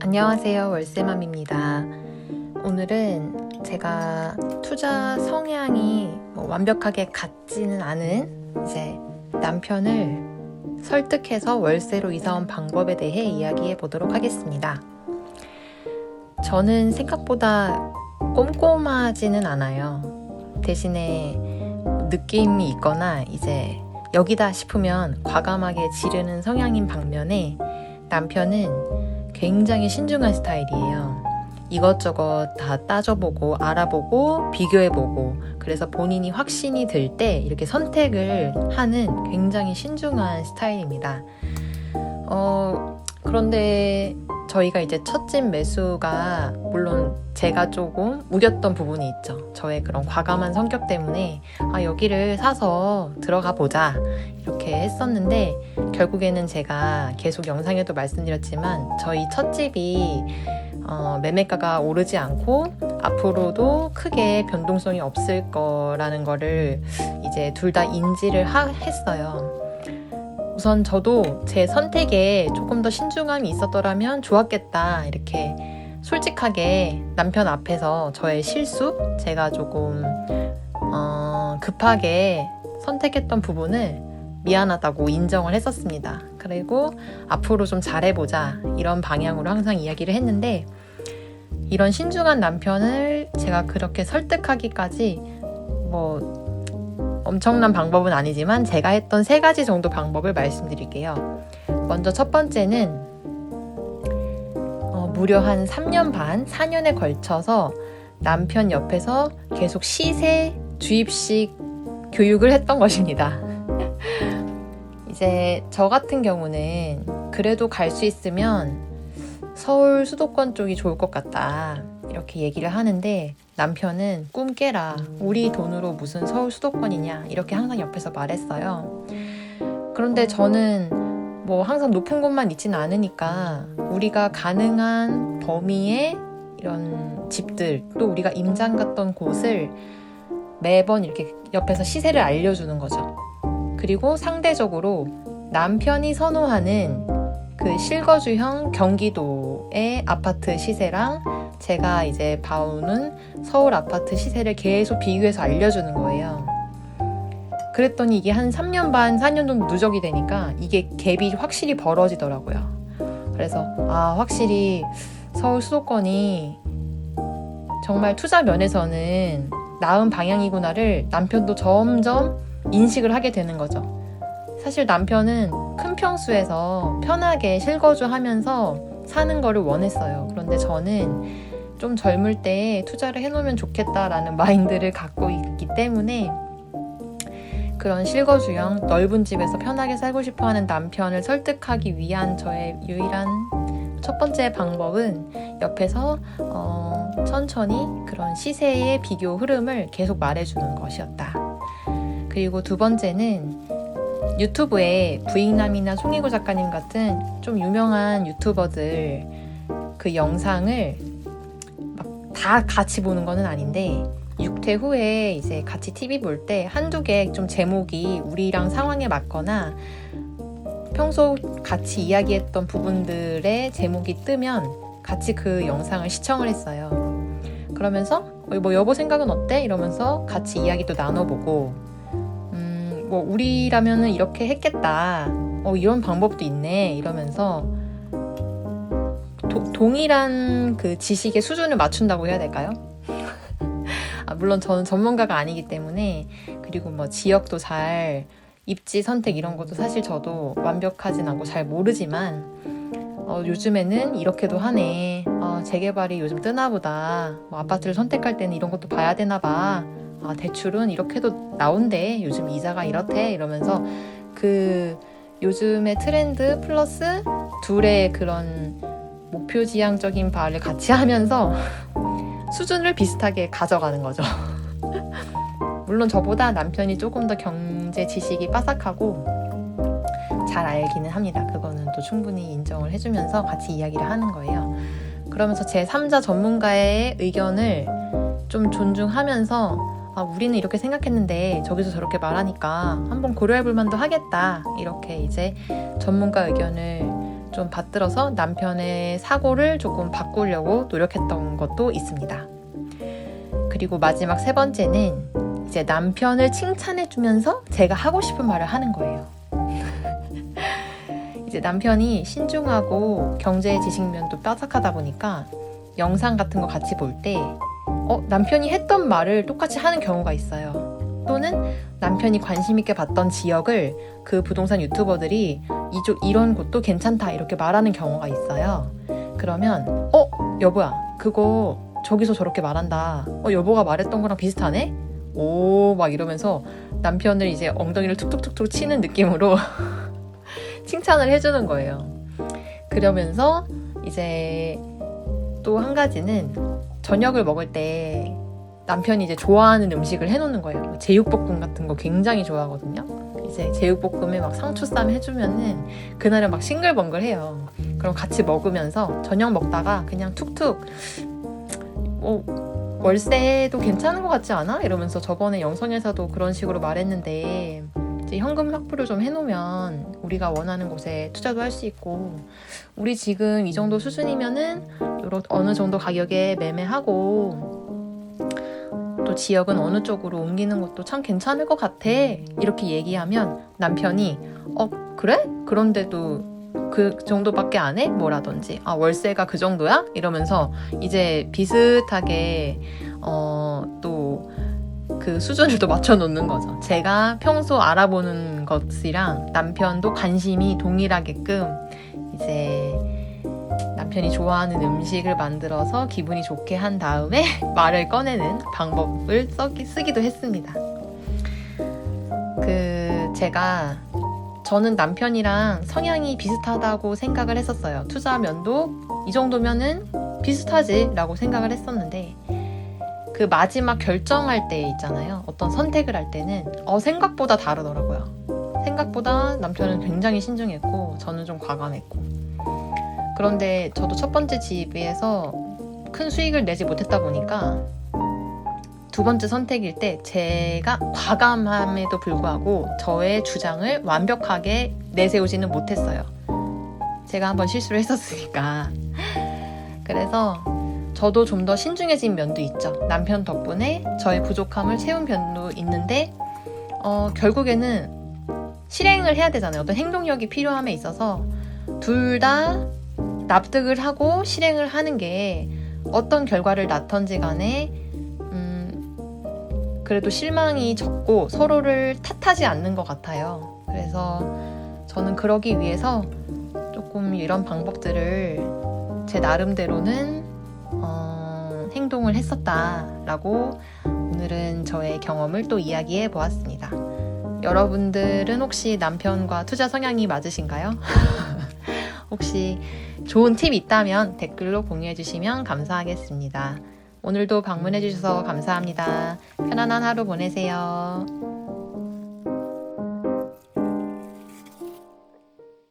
안녕하세요, 월세맘입니다. 오늘은 제가 투자 성향이 완벽하게 같지는 않은 이제 남편을 설득해서 월세로 이사온 방법에 대해 이야기해 보도록 하겠습니다. 저는 생각보다 꼼꼼하지는 않아요. 대신에 느낌이 있거나 이제 여기다 싶으면 과감하게 지르는 성향인 반면에 남편은 굉장히 신중한 스타일이에요. 이것저것 다 따져보고 알아보고 비교해보고, 그래서 본인이 확신이 들 때 이렇게 선택을 하는 굉장히 신중한 스타일입니다. 그런데 저희가 이제 첫 집 매수가 물론 제가 조금 우겼던 부분이 있죠. 저의 그런 과감한 성격 때문에 여기를 사서 들어가 보자 이렇게 했었는데, 결국에는 제가 계속 영상에도 말씀드렸지만 저희 첫 집이 매매가가 오르지 않고 앞으로도 크게 변동성이 없을 거라는 거를 이제 둘 다 인지를 했어요. 우선 저도 제 선택에 조금 더 신중함이 있었더라면 좋았겠다, 이렇게 솔직하게 남편 앞에서 저의 실수, 제가 조금 급하게 선택했던 부분을 미안하다고 인정을 했었습니다. 그리고 앞으로 좀 잘해보자 이런 방향으로 항상 이야기를 했는데, 이런 신중한 남편을 제가 그렇게 설득하기까지 엄청난 방법은 아니지만 제가 했던 3가지 정도 방법을 말씀드릴게요. 먼저 첫 번째는 무려 한 3년 반, 4년에 걸쳐서 남편 옆에서 계속 시세 주입식 교육을 했던 것입니다. 이제 저 같은 경우는 그래도 갈 수 있으면 서울 수도권 쪽이 좋을 것 같다 이렇게 얘기를 하는데, 남편은 꿈 깨라, 우리 돈으로 무슨 서울 수도권이냐 이렇게 항상 옆에서 말했어요. 그런데 저는 항상 높은 곳만 있지는 않으니까 우리가 가능한 범위의 이런 집들, 또 우리가 임장 갔던 곳을 매번 이렇게 옆에서 시세를 알려주는 거죠. 그리고 상대적으로 남편이 선호하는 그 실거주형 경기도의 아파트 시세랑 제가 이제 봐오는 서울 아파트 시세를 계속 비교해서 알려주는 거예요. 그랬더니 이게 한 3년 반, 4년 정도 누적이 되니까 이게 갭이 확실히 벌어지더라고요. 그래서 확실히 서울 수도권이 정말 투자 면에서는 나은 방향이구나를 남편도 점점 인식을 하게 되는 거죠. 사실 남편은 큰 평수에서 편하게 실거주하면서 사는 거를 원했어요. 그런데 저는 좀 젊을 때 투자를 해놓으면 좋겠다라는 마인드를 갖고 있기 때문에 그런 실거주형 넓은 집에서 편하게 살고 싶어하는 남편을 설득하기 위한 저의 유일한 첫 번째 방법은 옆에서 천천히 그런 시세의 비교 흐름을 계속 말해주는 것이었다. 그리고 두 번째는 유튜브에 부익남이나 송혜교 작가님 같은 좀 유명한 유튜버들 그 영상을 막 다 같이 보는 거는 아닌데, 6회 후에 이제 같이 TV 볼 때 한두 개 좀 제목이 우리랑 상황에 맞거나 평소 같이 이야기했던 부분들의 제목이 뜨면 같이 그 영상을 시청을 했어요. 그러면서 여보 생각은 어때? 이러면서 같이 이야기도 나눠보고, 우리라면은 이렇게 했겠다, 이런 방법도 있네 이러면서 동일한 그 지식의 수준을 맞춘다고 해야 될까요? 물론 저는 전문가가 아니기 때문에, 그리고 지역도 잘, 입지 선택 이런 것도 사실 저도 완벽하진 않고 잘 모르지만 요즘에는 이렇게도 하네, 재개발이 요즘 뜨나보다, 아파트를 선택할 때는 이런 것도 봐야 되나봐, 대출은 이렇게도 나온대, 요즘 이자가 이렇대 이러면서 그 요즘의 트렌드 플러스 둘의 그런 목표지향적인 바를 같이 하면서 수준을 비슷하게 가져가는 거죠. 물론 저보다 남편이 조금 더 경제 지식이 빠삭하고 잘 알기는 합니다. 그거는 또 충분히 인정을 해주면서 같이 이야기를 하는 거예요. 그러면서 제 3자 전문가의 의견을 좀 존중하면서 우리는 이렇게 생각했는데 저기서 저렇게 말하니까 한번 고려해볼 만도 하겠다, 이렇게 이제 전문가 의견을 좀 받들어서 남편의 사고를 조금 바꾸려고 노력했던 것도 있습니다. 그리고 마지막 세 번째는 이제 남편을 칭찬해주면서 제가 하고 싶은 말을 하는 거예요. 이제 남편이 신중하고 경제 지식면도 빠삭하다 보니까 영상 같은 거 같이 볼 때 남편이 했던 말을 똑같이 하는 경우가 있어요. 또는 남편이 관심 있게 봤던 지역을 그 부동산 유튜버들이 이런 곳도 괜찮다 이렇게 말하는 경우가 있어요. 그러면 여보야 그거 저기서 저렇게 말한다. 여보가 말했던 거랑 비슷하네? 오 막 이러면서 남편을 이제 엉덩이를 툭툭툭툭 치는 느낌으로 칭찬을 해주는 거예요. 그러면서 이제 또 한 가지는 저녁을 먹을 때 남편이 이제 좋아하는 음식을 해놓는 거예요. 제육볶음 같은 거 굉장히 좋아하거든요. 이제 제육볶음에 막 상추쌈 해주면은 그날은 막 싱글벙글해요. 그럼 같이 먹으면서 저녁 먹다가 그냥 툭툭 월세도 괜찮은 것 같지 않아? 이러면서 저번에 영상에서도 그런 식으로 말했는데 이제 현금 확보를 좀 해놓으면 우리가 원하는 곳에 투자도 할 수 있고 우리 지금 이 정도 수준이면은 어느 정도 가격에 매매하고 또 지역은 어느 쪽으로 옮기는 것도 참 괜찮을 것 같아 이렇게 얘기하면 남편이 그래? 그런데도 그 정도밖에 안 해? 뭐라든지 월세가 그 정도야? 이러면서 이제 비슷하게 또 그 수준을 또 맞춰놓는 거죠. 제가 평소 알아보는 것이랑 남편도 관심이 동일하게끔 이제 남편이 좋아하는 음식을 만들어서 기분이 좋게 한 다음에 말을 꺼내는 방법을 쓰기도 했습니다. 저는 남편이랑 성향이 비슷하다고 생각을 했었어요. 투자 면도 이 정도면은 비슷하지 라고 생각을 했었는데 그 마지막 결정할 때 있잖아요. 어떤 선택을 할 때는 생각보다 다르더라고요. 생각보다 남편은 굉장히 신중했고 저는 좀 과감했고 그런데 저도 첫 번째 집에서 큰 수익을 내지 못했다 보니까 두 번째 선택일 때 제가 과감함에도 불구하고 저의 주장을 완벽하게 내세우지는 못했어요. 제가 한번 실수를 했었으니까. 그래서 저도 좀 더 신중해진 면도 있죠. 남편 덕분에 저의 부족함을 채운 면도 있는데 결국에는 실행을 해야 되잖아요. 어떤 행동력이 필요함에 있어서 둘 다 납득을 하고 실행을 하는 게 어떤 결과를 낳던지 간에 그래도 실망이 적고 서로를 탓하지 않는 것 같아요. 그래서 저는 그러기 위해서 조금 이런 방법들을 제 나름대로는 행동을 했었다라고 오늘은 저의 경험을 또 이야기해 보았습니다. 여러분들은 혹시 남편과 투자 성향이 맞으신가요? 혹시 좋은 팁 있다면 댓글로 공유해 주시면 감사하겠습니다. 오늘도 방문해 주셔서 감사합니다. 편안한 하루 보내세요.